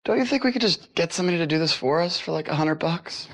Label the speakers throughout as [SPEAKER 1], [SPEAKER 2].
[SPEAKER 1] Don't you think we could just get somebody to do this for us for like $100?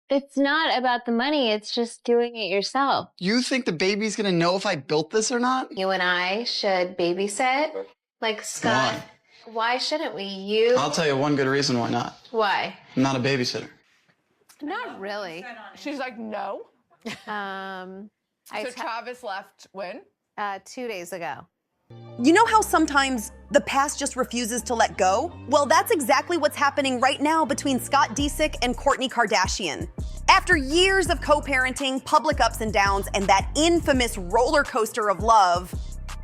[SPEAKER 2] It's not about the money. It's just doing it yourself.
[SPEAKER 1] You think the baby's gonna know if I built this or not?
[SPEAKER 2] You and I should babysit. Like Scott. Why shouldn't we?
[SPEAKER 1] I'll tell you one good reason why not.
[SPEAKER 2] Why?
[SPEAKER 1] I'm not a babysitter.
[SPEAKER 3] Not really.
[SPEAKER 4] She's like, no. So Travis left when?
[SPEAKER 3] 2 days ago.
[SPEAKER 5] You know how sometimes the past just refuses to let go? Well, that's exactly what's happening right now between Scott Disick and Kourtney Kardashian. After years of co-parenting, public ups and downs, and that infamous roller coaster of love,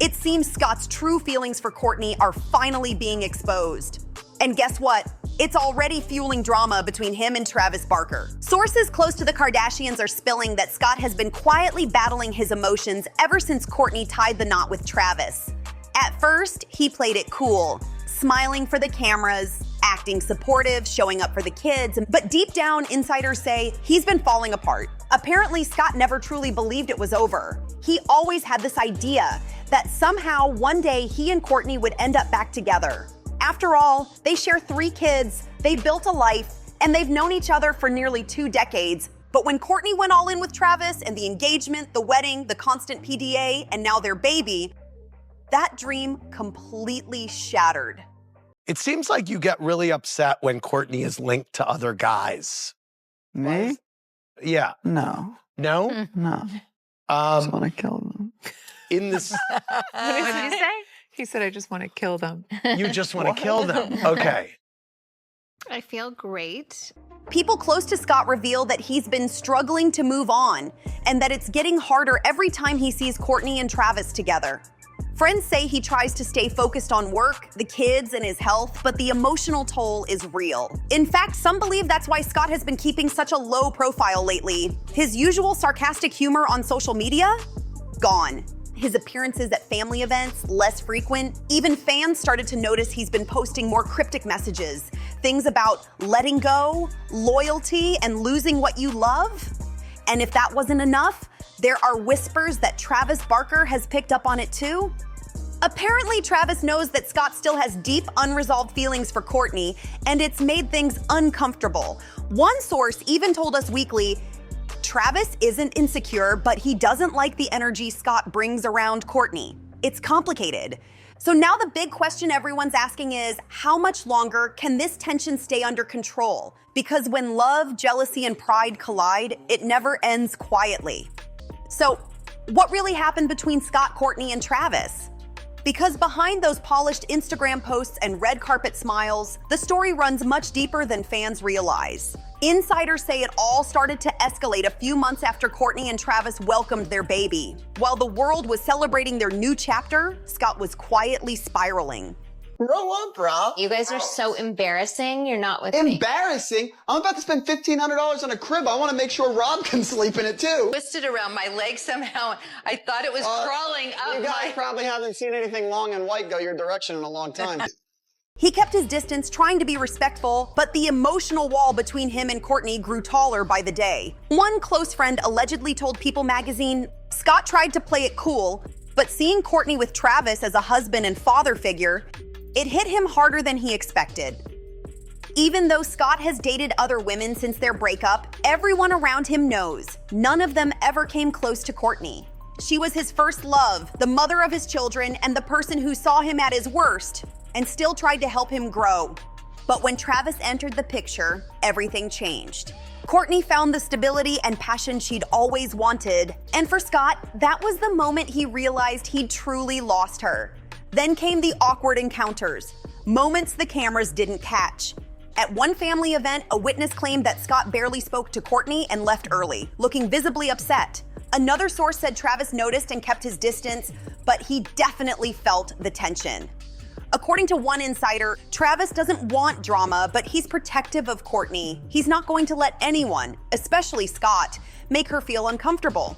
[SPEAKER 5] it seems Scott's true feelings for Kourtney are finally being exposed. And guess what? It's already fueling drama between him and Travis Barker. Sources close to the Kardashians are spilling that Scott has been quietly battling his emotions ever since Kourtney tied the knot with Travis. At first, he played it cool, smiling for the cameras, acting supportive, showing up for the kids, but deep down, insiders say he's been falling apart. Apparently, Scott never truly believed it was over. He always had this idea that somehow one day he and Kourtney would end up back together. After all, they share 3 kids, they built a life, and they've known each other for nearly 2 decades. But when Kourtney went all in with Travis and the engagement, the wedding, the constant PDA, and now their baby, that dream completely shattered.
[SPEAKER 6] It seems like you get really upset when Kourtney is linked to other guys.
[SPEAKER 1] Me?
[SPEAKER 6] Yeah.
[SPEAKER 1] No.
[SPEAKER 6] No?
[SPEAKER 1] No. I just
[SPEAKER 6] Um,
[SPEAKER 1] want to kill them.
[SPEAKER 6] in this,
[SPEAKER 3] What did you say?
[SPEAKER 7] He said, I just want to kill them.
[SPEAKER 6] you just want to kill them. Okay.
[SPEAKER 3] I feel great.
[SPEAKER 5] People close to Scott reveal that he's been struggling to move on and that it's getting harder every time he sees Kourtney and Travis together. Friends say he tries to stay focused on work, the kids, and his health, but the emotional toll is real. In fact, some believe that's why Scott has been keeping such a low profile lately. His usual sarcastic humor on social media? Gone. His appearances at family events, less frequent. Even fans started to notice he's been posting more cryptic messages. Things about letting go, loyalty, and losing what you love. And if that wasn't enough, there are whispers that Travis Barker has picked up on it too. Apparently, Travis knows that Scott still has deep, unresolved feelings for Kourtney, and it's made things uncomfortable. One source even told Us Weekly, Travis isn't insecure, but he doesn't like the energy Scott brings around Kourtney. It's complicated. So now the big question everyone's asking is, how much longer can this tension stay under control? Because when love, jealousy, and pride collide, it never ends quietly. So what really happened between Scott, Kourtney, and Travis? Because behind those polished Instagram posts and red carpet smiles, the story runs much deeper than fans realize. Insiders say it all started to escalate a few months after Kourtney and Travis welcomed their baby. While the world was celebrating their new chapter, Scott was quietly spiraling.
[SPEAKER 1] Grow up, bro.
[SPEAKER 2] You guys are so embarrassing. You're not with me.
[SPEAKER 1] Embarrassing? I'm about to spend $1,500 on a crib. I want to make sure Rob can sleep in it too.
[SPEAKER 8] Twisted around my leg somehow. I thought it was crawling up
[SPEAKER 1] You guys
[SPEAKER 8] my...
[SPEAKER 1] probably haven't seen anything long and white go your direction in a long time.
[SPEAKER 5] He kept his distance, trying to be respectful, but the emotional wall between him and Kourtney grew taller by the day. One close friend allegedly told People magazine, Scott tried to play it cool, but seeing Kourtney with Travis as a husband and father figure, it hit him harder than he expected. Even though Scott has dated other women since their breakup, everyone around him knows none of them ever came close to Kourtney. She was his first love, the mother of his children, and the person who saw him at his worst and still tried to help him grow. But when Travis entered the picture, everything changed. Kourtney found the stability and passion she'd always wanted, and for Scott, that was the moment he realized he'd truly lost her. Then came the awkward encounters, moments the cameras didn't catch. At one family event, a witness claimed that Scott barely spoke to Kourtney and left early, looking visibly upset. Another source said Travis noticed and kept his distance, but he definitely felt the tension. According to one insider, Travis doesn't want drama, but he's protective of Kourtney. He's not going to let anyone, especially Scott, make her feel uncomfortable.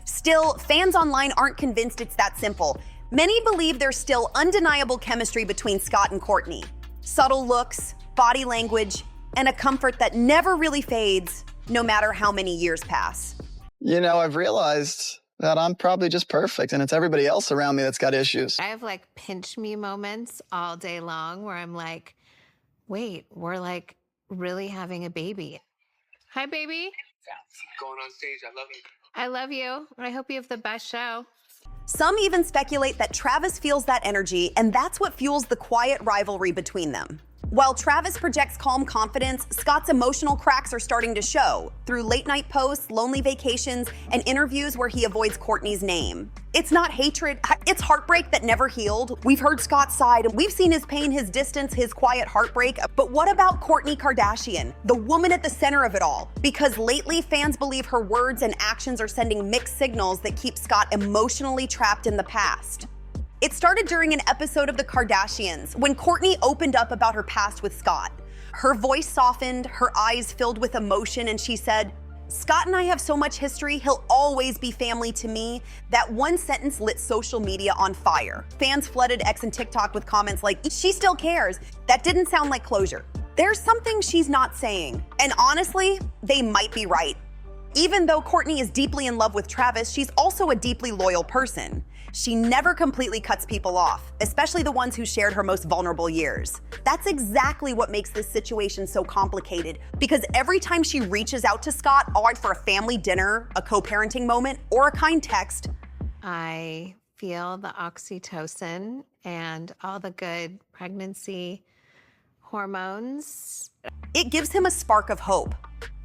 [SPEAKER 5] Still, fans online aren't convinced it's that simple. Many believe there's still undeniable chemistry between Scott and Kourtney. Subtle looks, body language, and a comfort that never really fades, no matter how many years pass.
[SPEAKER 1] You know, I've realized that I'm probably just perfect, and it's everybody else around me that's got issues.
[SPEAKER 3] I have like pinch me moments all day long where I'm like, wait, we're like really having a baby. Hi, baby.
[SPEAKER 9] Going on stage. I love you.
[SPEAKER 3] I love you. I hope you have the best show.
[SPEAKER 5] Some even speculate that Travis feels that energy, and that's what fuels the quiet rivalry between them. While Travis projects calm confidence, Scott's emotional cracks are starting to show through late-night posts, lonely vacations, and interviews where he avoids Kourtney's name. It's not hatred, it's heartbreak that never healed. We've heard Scott's side, and we've seen his pain, his distance, his quiet heartbreak. But what about Kourtney Kardashian, the woman at the center of it all? Because lately, fans believe her words and actions are sending mixed signals that keep Scott emotionally trapped in the past. It started during an episode of The Kardashians when Kourtney opened up about her past with Scott. Her voice softened, her eyes filled with emotion, and she said, "Scott and I have so much history, he'll always be family to me." That one sentence lit social media on fire. Fans flooded X and TikTok with comments like, "She still cares." That didn't sound like closure. There's something she's not saying. And honestly, they might be right. Even though Kourtney is deeply in love with Travis, she's also a deeply loyal person. She never completely cuts people off, especially the ones who shared her most vulnerable years. That's exactly what makes this situation so complicated, because every time she reaches out to Scott, for a family dinner, a co-parenting moment, or a kind text,
[SPEAKER 3] I feel the oxytocin and all the good pregnancy hormones.
[SPEAKER 5] it gives him a spark of hope.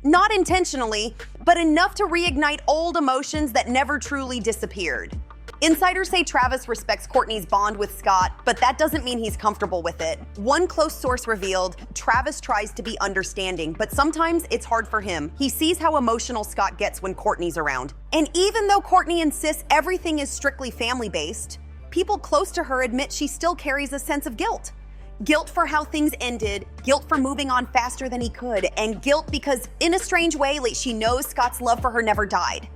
[SPEAKER 5] Not intentionally, but enough to reignite old emotions that never truly disappeared. Insiders say Travis respects Kourtney's bond with Scott, but that doesn't mean he's comfortable with it. One close source revealed, Travis tries to be understanding, but sometimes it's hard for him. He sees how emotional Scott gets when Kourtney's around. And even though Kourtney insists everything is strictly family-based, people close to her admit she still carries a sense of guilt. Guilt for how things ended, guilt for moving on faster than he could, and guilt because, in a strange way, she knows Scott's love for her never died.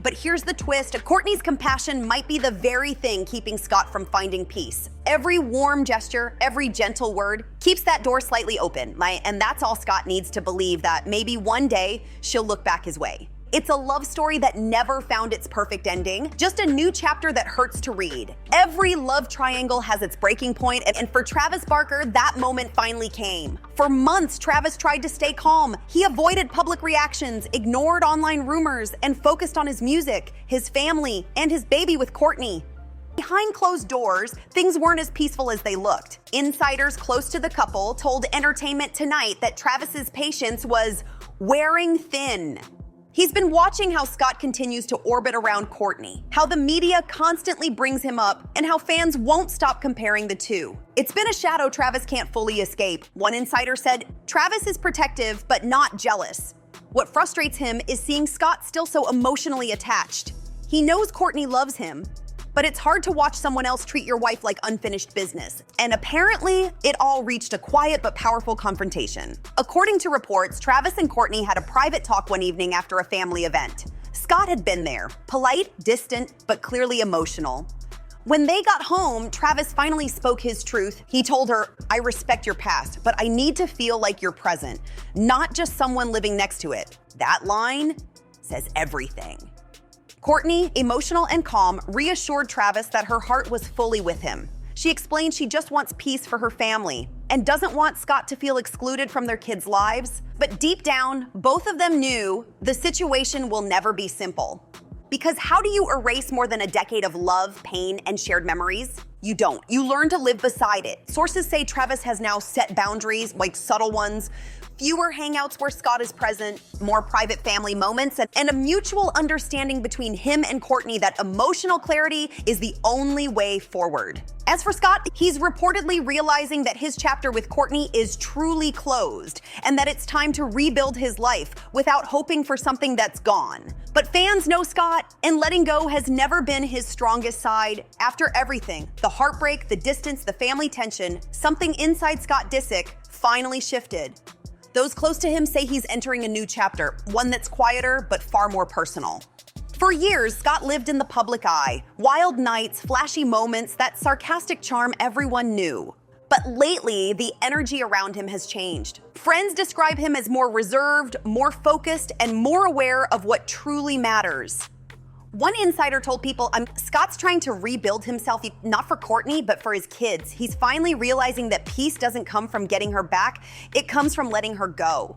[SPEAKER 5] But here's the twist, Kourtney's compassion might be the very thing keeping Scott from finding peace. Every warm gesture, every gentle word keeps that door slightly open, and that's all Scott needs to believe that maybe one day she'll look back his way. It's a love story that never found its perfect ending, just a new chapter that hurts to read. Every love triangle has its breaking point, and for Travis Barker, that moment finally came. For months, Travis tried to stay calm. He avoided public reactions, ignored online rumors, and focused on his music, his family, and his baby with Kourtney. Behind closed doors, things weren't as peaceful as they looked. Insiders close to the couple told Entertainment Tonight that Travis's patience was wearing thin. He's been watching how Scott continues to orbit around Kourtney, how the media constantly brings him up, and how fans won't stop comparing the two. It's been a shadow Travis can't fully escape. One insider said, Travis is protective, but not jealous. What frustrates him is seeing Scott still so emotionally attached. He knows Kourtney loves him, but it's hard to watch someone else treat your wife like unfinished business. And apparently, it all reached a quiet but powerful confrontation. According to reports, Travis and Kourtney had a private talk one evening after a family event. Scott had been there, polite, distant, but clearly emotional. When they got home, Travis finally spoke his truth. He told her, "I respect your past, but I need to feel like you're present, not just someone living next to it." That line says everything. Kourtney, emotional and calm, reassured Travis that her heart was fully with him. She explained she just wants peace for her family and doesn't want Scott to feel excluded from their kids' lives. But deep down, both of them knew the situation will never be simple. Because how do you erase more than a decade of love, pain, and shared memories? You don't. You learn to live beside it. Sources say Travis has now set boundaries, like subtle ones, fewer hangouts where Scott is present, more private family moments, and a mutual understanding between him and Kourtney that emotional clarity is the only way forward. As for Scott, he's reportedly realizing that his chapter with Kourtney is truly closed and that it's time to rebuild his life without hoping for something that's gone. But fans know Scott, and letting go has never been his strongest side. After everything, the heartbreak, the distance, the family tension, something inside Scott Disick finally shifted. Those close to him say he's entering a new chapter, one that's quieter but far more personal. For years, Scott lived in the public eye. Wild nights, flashy moments, that sarcastic charm everyone knew. But lately, the energy around him has changed. Friends describe him as more reserved, more focused, and more aware of what truly matters. One insider told People, Scott's trying to rebuild himself, not for Kourtney, but for his kids. He's finally realizing that peace doesn't come from getting her back, it comes from letting her go.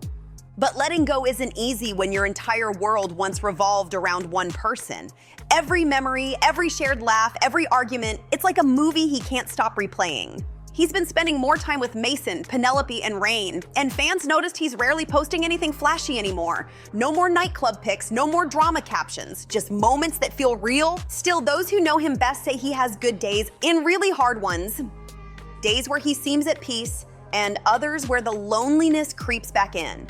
[SPEAKER 5] But letting go isn't easy when your entire world once revolved around one person. Every memory, every shared laugh, every argument, it's like a movie he can't stop replaying. He's been spending more time with Mason, Penelope, and Rain, and fans noticed he's rarely posting anything flashy anymore. No more nightclub pics, no more drama captions, just moments that feel real. Still, those who know him best say he has good days and really hard ones. Days where he seems at peace, and others where the loneliness creeps back in.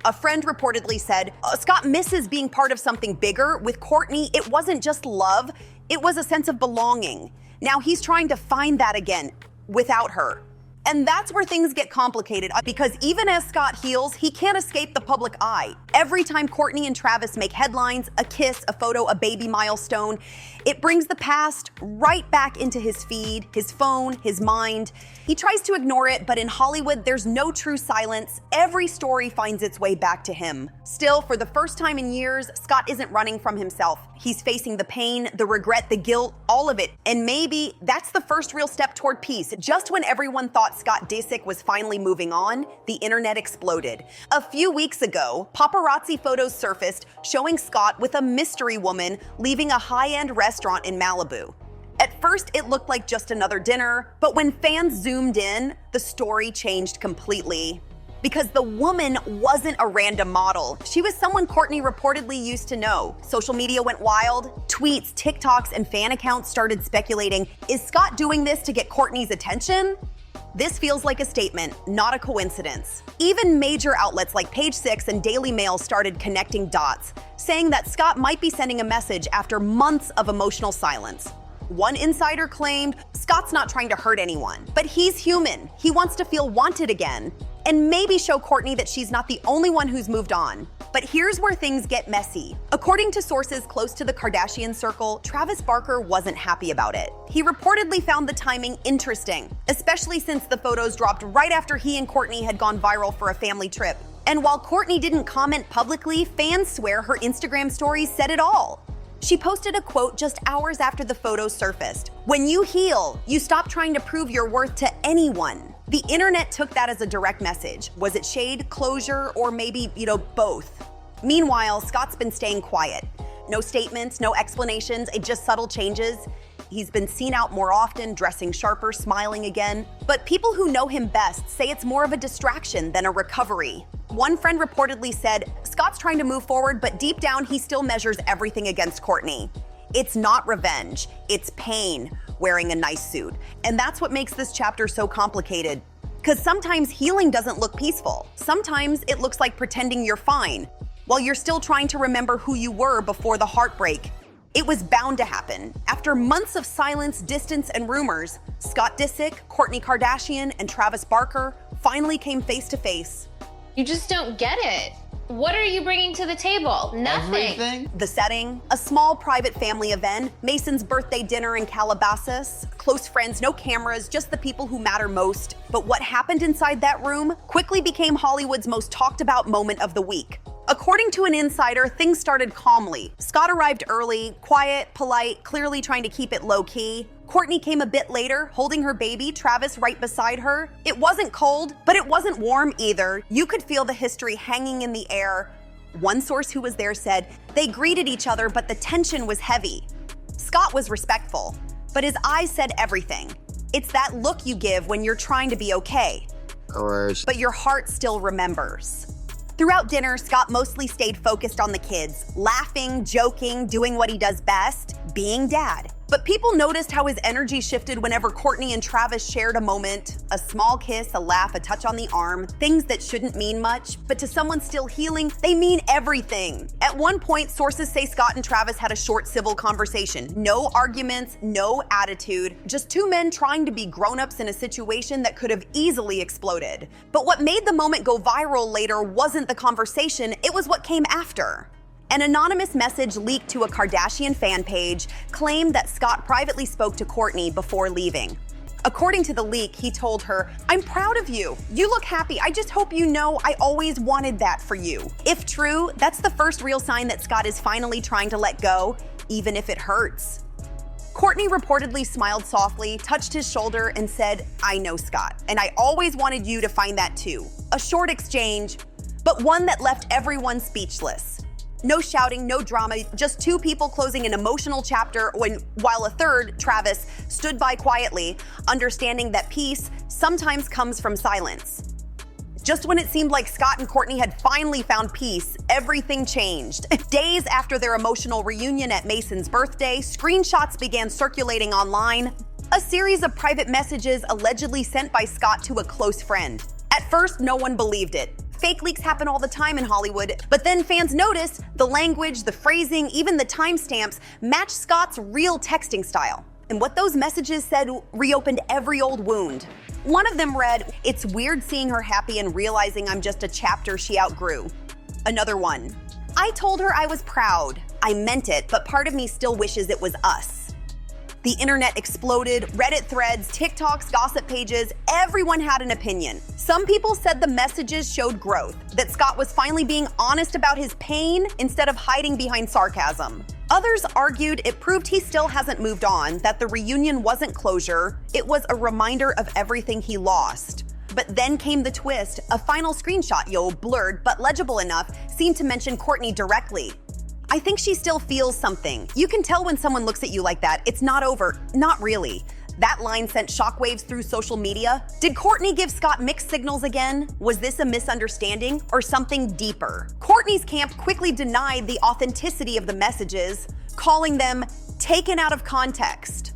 [SPEAKER 5] A friend reportedly said, Scott misses being part of something bigger. With Kourtney, it wasn't just love, it was a sense of belonging. Now he's trying to find that again, without her. And that's where things get complicated, because even as Scott heals, he can't escape the public eye. Every time Kourtney and Travis make headlines, a kiss, a photo, a baby milestone, it brings the past right back into his feed, his phone, his mind. He tries to ignore it, but in Hollywood, there's no true silence. Every story finds its way back to him. Still, for the first time in years, Scott isn't running from himself. He's facing the pain, the regret, the guilt, all of it. And maybe that's the first real step toward peace. Just when everyone thought Scott Disick was finally moving on, the internet exploded. A few weeks ago, paparazzi photos surfaced showing Scott with a mystery woman leaving a high-end restaurant in Malibu. At first, it looked like just another dinner, but when fans zoomed in, the story changed completely. Because the woman wasn't a random model. She was someone Kourtney reportedly used to know. Social media went wild. Tweets, TikToks, and fan accounts started speculating, is Scott doing this to get Kourtney's attention? This feels like a statement, not a coincidence. Even major outlets like Page Six and Daily Mail started connecting dots, saying that Scott might be sending a message after months of emotional silence. One insider claimed, Scott's not trying to hurt anyone, but he's human. He wants to feel wanted again, and maybe show Kourtney that she's not the only one who's moved on. But here's where things get messy. According to sources close to the Kardashian circle, Travis Barker wasn't happy about it. He reportedly found the timing interesting, especially since the photos dropped right after he and Kourtney had gone viral for a family trip. And while Kourtney didn't comment publicly, fans swear her Instagram stories said it all. She posted a quote just hours after the photos surfaced. When you heal, you stop trying to prove your worth to anyone. The internet took that as a direct message. Was it shade, closure, or maybe, both? Meanwhile, Scott's been staying quiet. No statements, no explanations, it just subtle changes. He's been seen out more often, dressing sharper, smiling again. But people who know him best say it's more of a distraction than a recovery. One friend reportedly said, Scott's trying to move forward, but deep down he still measures everything against Kourtney. It's not revenge, it's pain, wearing a nice suit. And that's what makes this chapter so complicated. Because sometimes healing doesn't look peaceful. Sometimes it looks like pretending you're fine, while you're still trying to remember who you were before the heartbreak. It was bound to happen. After months of silence, distance, and rumors, Scott Disick, Kourtney Kardashian, and Travis Barker finally came face to face.
[SPEAKER 2] You just don't get it. What are you bringing to the table? Nothing.
[SPEAKER 1] Everything.
[SPEAKER 5] The setting, a small private family event, Mason's birthday dinner in Calabasas, close friends, no cameras, just the people who matter most. But what happened inside that room quickly became Hollywood's most talked about moment of the week. According to an insider, things started calmly. Scott arrived early, quiet, polite, clearly trying to keep it low-key. Kourtney came a bit later, holding her baby, Travis right beside her. It wasn't cold, but it wasn't warm either. You could feel the history hanging in the air. One source who was there said, they greeted each other, but the tension was heavy. Scott was respectful, but his eyes said everything. It's that look you give when you're trying to be okay, but your heart still remembers. Throughout dinner, Scott mostly stayed focused on the kids, laughing, joking, doing what he does best, being dad. But people noticed how his energy shifted whenever Kourtney and Travis shared a moment, a small kiss, a laugh, a touch on the arm, things that shouldn't mean much, but to someone still healing, they mean everything. At one point, sources say Scott and Travis had a short civil conversation. No arguments, no attitude, just two men trying to be grown-ups in a situation that could have easily exploded. But what made the moment go viral later wasn't the conversation, it was what came after. An anonymous message leaked to a Kardashian fan page claimed that Scott privately spoke to Kourtney before leaving. According to the leak, he told her, "I'm proud of you. You look happy. I just hope you know I always wanted that for you." If true, that's the first real sign that Scott is finally trying to let go, even if it hurts. Kourtney reportedly smiled softly, touched his shoulder, and said, "I know, Scott, and I always wanted you to find that too." A short exchange, but one that left everyone speechless. No shouting, no drama, just two people closing an emotional chapter while a third, Travis, stood by quietly, understanding that peace sometimes comes from silence. Just when it seemed like Scott and Kourtney had finally found peace, everything changed. Days after their emotional reunion at Mason's birthday, screenshots began circulating online. A series of private messages allegedly sent by Scott to a close friend. At first, no one believed it. Fake leaks happen all the time in Hollywood, but then fans noticed the language, the phrasing, even the timestamps matched Scott's real texting style. And what those messages said reopened every old wound. One of them read, "It's weird seeing her happy and realizing I'm just a chapter she outgrew." Another one, "I told her I was proud. I meant it, but part of me still wishes it was us." The internet exploded, Reddit threads, TikToks, gossip pages, everyone had an opinion. Some people said the messages showed growth, that Scott was finally being honest about his pain instead of hiding behind sarcasm. Others argued it proved he still hasn't moved on, that the reunion wasn't closure, it was a reminder of everything he lost. But then came the twist. A final screenshot, blurred but legible enough, seemed to mention Kourtney directly. "I think she still feels something. You can tell when someone looks at you like that. It's not over." Not really. That line sent shockwaves through social media. Did Kourtney give Scott mixed signals again? Was this a misunderstanding or something deeper? Kourtney's camp quickly denied the authenticity of the messages, calling them taken out of context.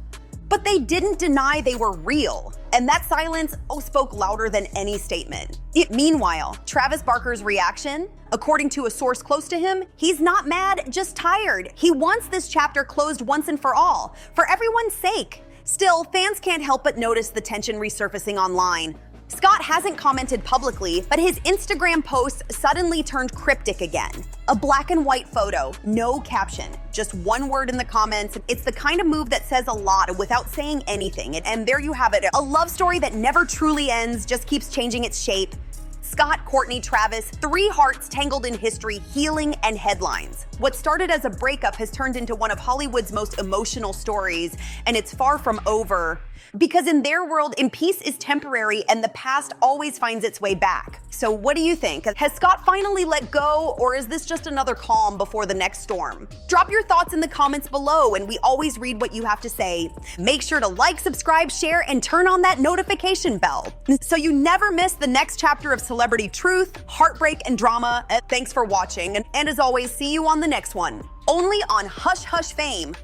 [SPEAKER 5] But they didn't deny they were real. And that silence spoke louder than any statement. Meanwhile, Travis Barker's reaction? According to a source close to him, he's not mad, just tired. He wants this chapter closed once and for all, for everyone's sake. Still, fans can't help but notice the tension resurfacing online. Scott hasn't commented publicly, but his Instagram posts suddenly turned cryptic again. A black and white photo, no caption, just one word in the comments. It's the kind of move that says a lot without saying anything. And there you have it, a love story that never truly ends, just keeps changing its shape. Scott, Kourtney, Travis, three hearts tangled in history, healing, and headlines. What started as a breakup has turned into one of Hollywood's most emotional stories, and it's far from over. Because in their world, peace is temporary and the past always finds its way back. So what do you think? Has Scott finally let go, or is this just another calm before the next storm? Drop your thoughts in the comments below, and we always read what you have to say. Make sure to like, subscribe, share, and turn on that notification bell so you never miss the next chapter of celebrity truth, heartbreak, and drama. Thanks for watching, and as always, see you on the next one. Only on Hush Hush Fame.